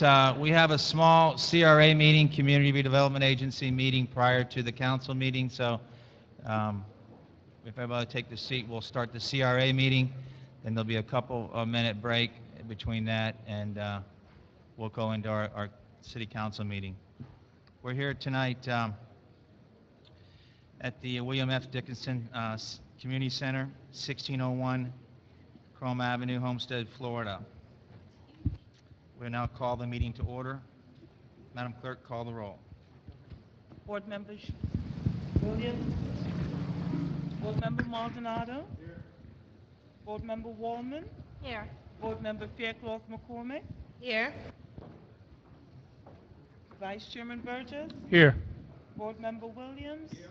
right, we have a small CRA meeting, Community Redevelopment Agency meeting prior to the council meeting, so if everybody take the seat, we'll start the CRA meeting, then there'll be a couple of minute break between that, and we'll go into our city council meeting. We're here tonight at the William F. Dickinson Community Center, 1601 Chrome Avenue, Homestead, Florida. We'll now call the meeting to order. Madam Clerk, call the roll. Board members Williams. Board member Maldonado. Here. Board member Wallman. Here. Board member Faircloth McCormick. Here. Vice Chairman Burgess. Here. Board member Williams. Here.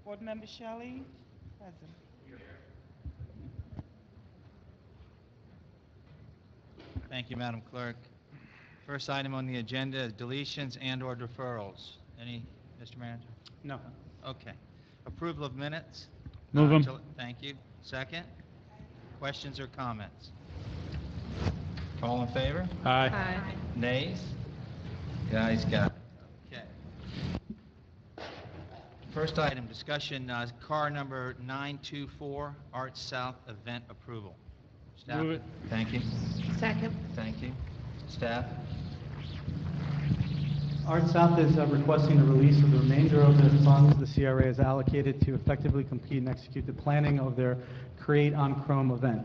Board member Shelley. Present. Thank you, Madam Clerk. First item on the agenda is deletions and/or deferrals. Any, Mr. Manager? No. Okay. Approval of minutes? Move them. Thank you. Second? Questions or comments? All in favor? Aye. Aye. Nays? The ayes got it. Okay. First item, discussion, car number 924, Arts South event approval. Staff? Move it. Thank you. Second. Thank you. Staff? Arts South is requesting the release of the remainder of the funds the CRA has allocated to effectively complete and execute the planning of their Create on Chrome event.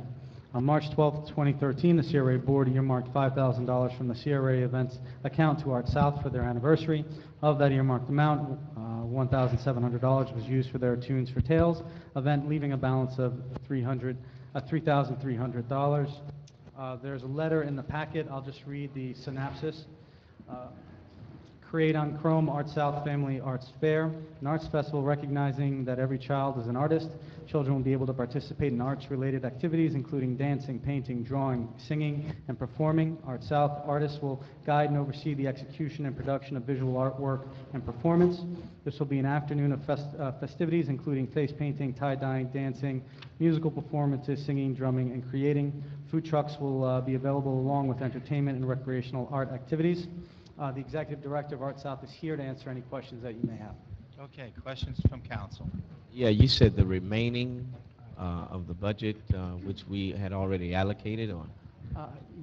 On March 12, 2013, the CRA board earmarked $5,000 from the CRA events account to Arts South for their anniversary. Of that earmarked amount, $1,700 was used for their Tunes for Tales event, leaving a balance of $3,300. There's a letter in the packet. I'll just read the synopsis. Create on Chrome Arts South Family Arts Fair, an arts festival recognizing that every child is an artist. Children will be able to participate in arts-related activities, including dancing, painting, drawing, singing, and performing. Arts South artists will guide and oversee the execution and production of visual artwork and performance. This will be an afternoon of festivities, including face painting, tie-dyeing, dancing, musical performances, singing, drumming, and creating. Food trucks will be available along with entertainment and recreational art activities. The Executive Director of Arts South is here to answer any questions that you may have. Okay, questions from council? Yeah, you said the remaining of the budget, which we had already allocated on.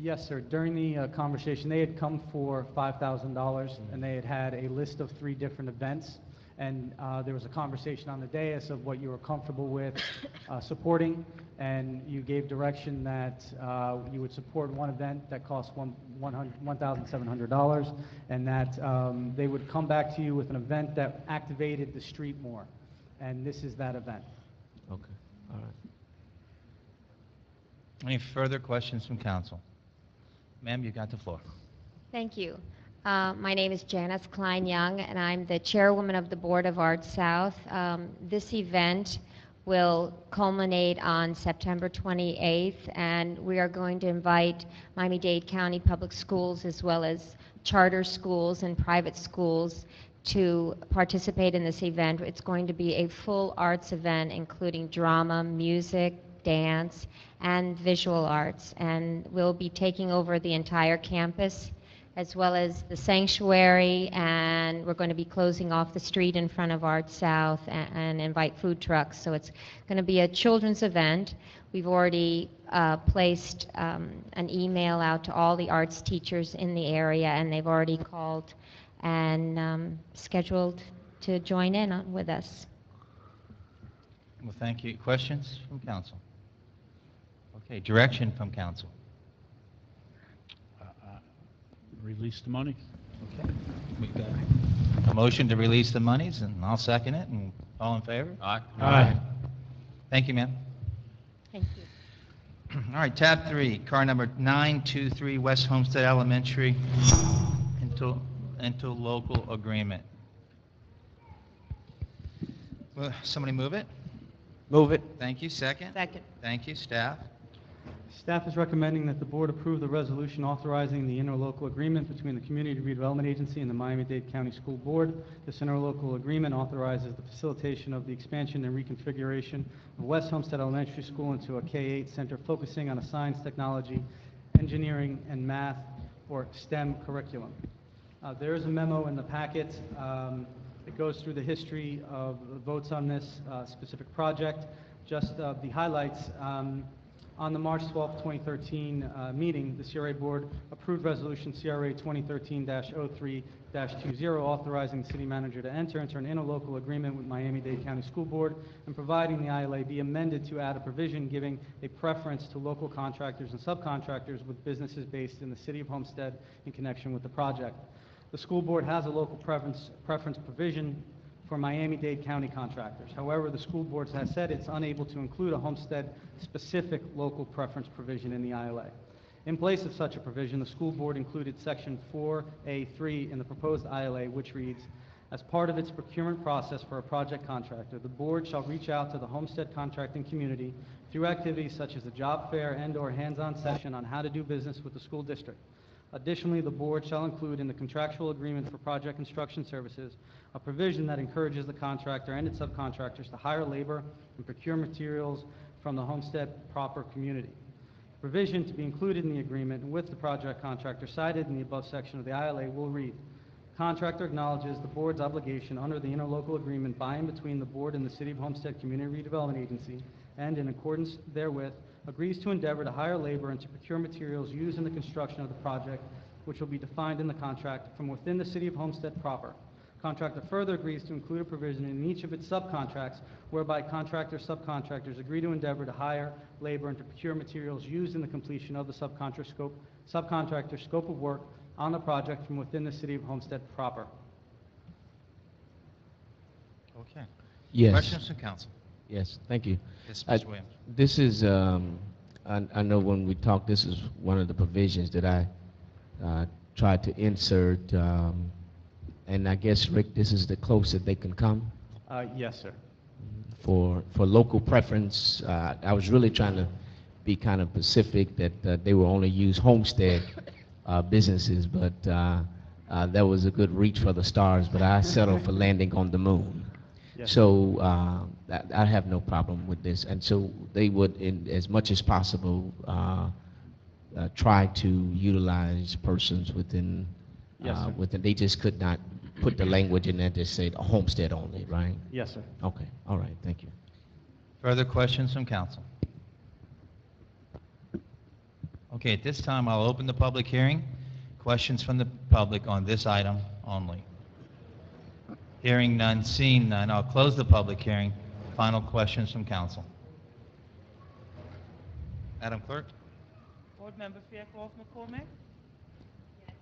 Yes, sir. During the conversation, they had come for $5,000, and they had a list of 3 different events. And there was a conversation on the dais of what you were comfortable with supporting, and you gave direction that you would support one event that cost $1,700, and that they would come back to you with an event that activated the street more. And this is that event. Okay, all right. Any further questions from council? Ma'am, you got the floor. Thank you. My name is Janice Klein-Young, and I'm the chairwoman of the Board of Arts South. This event will culminate on September 28th, and we are going to invite Miami-Dade County Public Schools as well as charter schools and private schools to participate in this event. It's going to be a full arts event, including drama, music, dance, and visual arts, and we'll be taking over the entire campus as well as the sanctuary, and we're going to be closing off the street in front of Arts South and invite food trucks. So it's going to be a children's event. We've already placed an email out to all the arts teachers in the area, and they've already called and scheduled to join in with us. Well, thank you. Questions from council? Okay, direction from council. Release the money. Okay, we've got a motion to release the monies, and I'll second it, and all in favor? Aye. Aye. Thank you, ma'am. Thank you. All right, tab 3, car number 923 West Homestead Elementary, into local agreement. Will somebody move it? Move it. Thank you. Second? Second. Thank you. Staff? Staff is recommending that the board approve the resolution authorizing the interlocal agreement between the Community Redevelopment Agency and the Miami-Dade County School Board. This interlocal agreement authorizes the facilitation of the expansion and reconfiguration of West Homestead Elementary School into a K-8 center focusing on a science, technology, engineering, and math, or STEM curriculum. There is a memo in the packet. It goes through the history of the votes on this specific project. Just the highlights. On the March 12, 2013 meeting, the CRA Board approved Resolution CRA 2013-03-20, authorizing the city manager to enter into an interlocal agreement with Miami-Dade County School Board and providing the ILA be amended to add a provision giving a preference to local contractors and subcontractors with businesses based in the city of Homestead in connection with the project. The school board has a local preference provision for Miami-Dade County contractors. However, the school board has said it's unable to include a Homestead-specific local preference provision in the ILA. In place of such a provision, the school board included Section 4A3 in the proposed ILA, which reads, as part of its procurement process for a project contractor, the board shall reach out to the Homestead contracting community through activities such as a job fair and/or hands-on session on how to do business with the school district. Additionally, the board shall include in the contractual agreement for project construction services a provision that encourages the contractor and its subcontractors to hire labor and procure materials from the Homestead proper community. Provision to be included in the agreement with the project contractor cited in the above section of the ILA will read, contractor acknowledges the board's obligation under the interlocal agreement by and between the board and the City of Homestead Community Redevelopment Agency, and in accordance therewith, agrees to endeavor to hire labor and to procure materials used in the construction of the project, which will be defined in the contract from within the City of Homestead proper. Contractor further agrees to include a provision in each of its subcontracts whereby contractors, subcontractors agree to endeavor to hire labor and to procure materials used in the completion of the subcontractor scope of work on the project from within the City of Homestead proper. Okay. Yes. Questions from council? Yes, thank you. Yes, Mr. Williams. This is, I know when we talked, this is one of the provisions that I tried to insert, and I guess, Rick, this is the closest they can come Yes, sir. for local preference. I was really trying to be kind of specific that they will only use Homestead businesses, but that was a good reach for the stars, but I settled for landing on the moon. Yes. So I have no problem with this, and so they would, as much as possible, try to utilize persons within. Yes, sir. Within. They just could not put the language in there to say Homestead only, right? Yes, sir. Okay. All right. Thank you. Further questions from council? Okay, at this time, I'll open the public hearing. Questions from the public on this item only. Hearing none, seeing none, I'll close the public hearing. Final questions from council. Madam Clerk? Board Member Fairclough McCormick? Yes.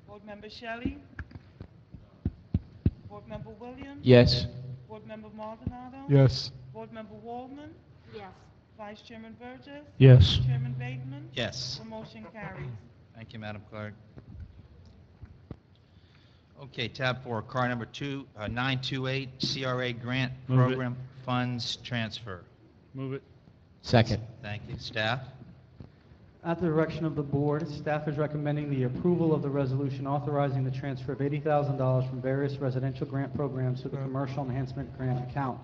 Board Member Shelley? Board Member Williams? Yes. Board Member Maldonado? Yes. Board Member Waldman? Yes. Vice Chairman Burgess? Yes. Chairman Bateman? Yes. The motion carries. Thank you, Madam Clerk. Okay, tab 4, car number 928, CRA grant Move it. program funds transfer. Move it. Second. Thank you. Staff? At the direction of the board, staff is recommending the approval of the resolution authorizing the transfer of $80,000 from various residential grant programs to the Commercial Enhancement Grant account.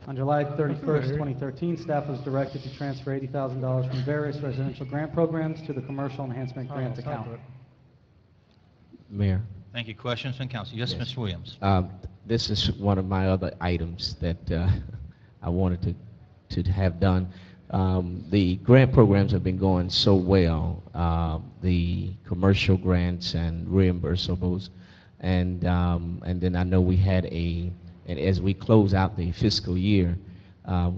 On July 31st, 2013, staff was directed to transfer $80,000 from various residential grant programs to the Commercial Enhancement Grant account. Mayor. Thank you. Questions from council? Yes, Yes. Mr. Williams. This is one of my other items that I wanted to have done. The grant programs have been going so well, the commercial grants and reimbursables, and then I know we had and as we close out the fiscal year,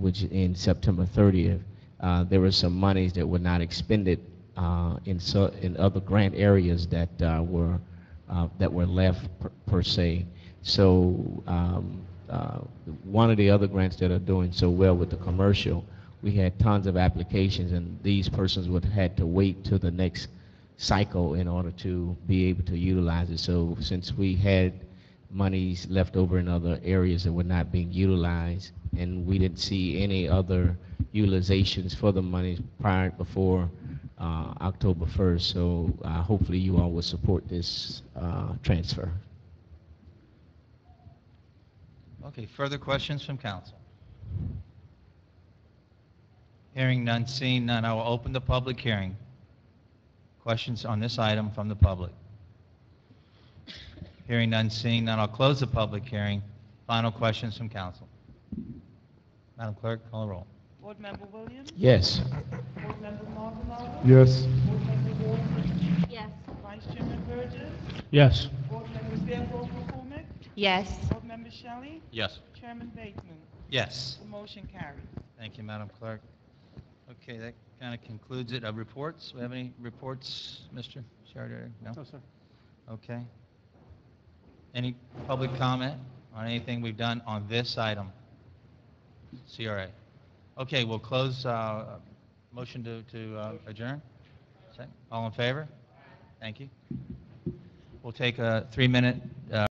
which in September 30th, there were some monies that were not expended in other grant areas that were left per se. So one of the other grants that are doing so well with the commercial, we had tons of applications, and these persons would have had to wait till the next cycle in order to be able to utilize it. So since we had monies left over in other areas that were not being utilized, and we didn't see any other utilizations for the monies before October 1st, so hopefully you all will support this transfer. Okay, further questions from council? Hearing none, seeing none, I will open the public hearing. Questions on this item from the public? Hearing none, seeing none, I'll close the public hearing. Final questions from council. Madam Clerk, call the roll. Board Member Williams? Yes. Board Member Maldonado? Yes. Board Member Ward? Yes. Vice Chairman Burgess? Yes. Board Member Fairclough McCormick? Yes. Board Member Shelley? Yes. Chairman Bateman? Yes. The motion carries. Thank you, Madam Clerk. Okay, that kind of concludes it. Reports? We have any reports, Mr. Secretary? No? No, sir. Okay. Any public comment on anything we've done on this item? CRA. Okay, we'll close, motion to adjourn? Second. All in favor? Thank you. We'll take a 3-minute